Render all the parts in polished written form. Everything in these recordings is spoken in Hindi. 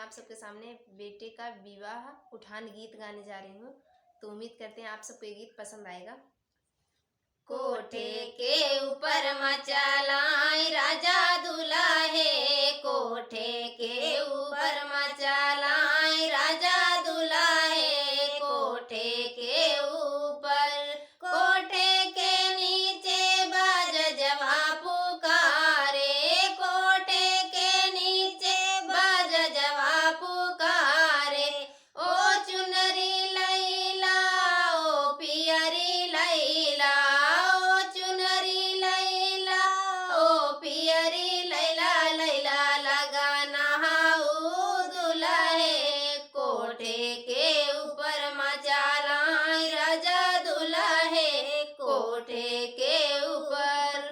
आप सबके सामने बेटे का विवाह उठान गीत गाने जा रही हूँ। तो उम्मीद करते हैं आप सबको ये गीत पसंद आएगा। कोठे के ऊपर मचालाई राजा दुल्हे, कोठे के ऊपर मचालाई राजा दुल्हे, कोठे के ऊपर, कोठे के नीचे बाज जवा पुकारे, कोठे के नीचे बाज जवा पुकारे। ओ चुनरी लैला ओ पियरी लैला, ओ चुनरी लैला ओ पियरी लैला, लैला लगाना हाउ दुल्हे, कोठे के ऊपर मचालाई राजा दुल्हे, कोठे के ऊपर।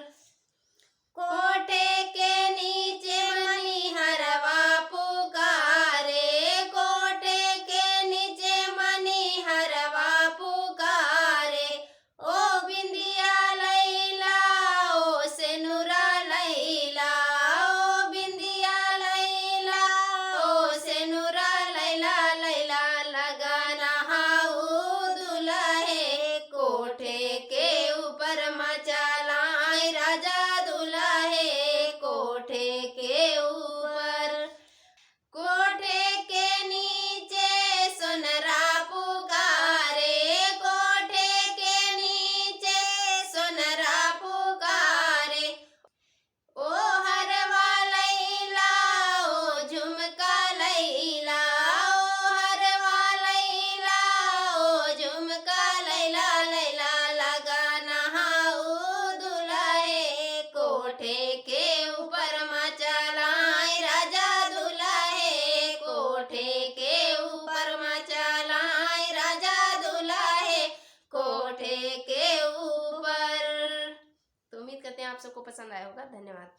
कोठे के नीचे मनीहरवा पुकारे, कोठे के नीचे मनीहरवा पुकारे। ओ बिंदिया लैला ओ सेनुरा लैला, ओ बिंदिया लैला ओ सेनुरा लैला, लैला लगाना हाउ दुल्हे, कोठे के ऊपर मचालाई राजा दुल्हे, कोठे के ऊपर। कोठे के नीचे सोनरा पुकारे, कोठे के नीचे सोनरा पुकारे। ओ हरवा लैला ओ झुमका लैला, ओ हरवा लैला ओ झुमका लैला, लैला लगाना हाउ दुल्हे, कोठे के ऊपर मचालाई राजा दुल्हे, कोठे के ऊपर मचालाई राजा दुल्हे, कोठे के ऊपर। तो उम्मीद करते हैं आप सबको पसंद आया होगा। धन्यवाद।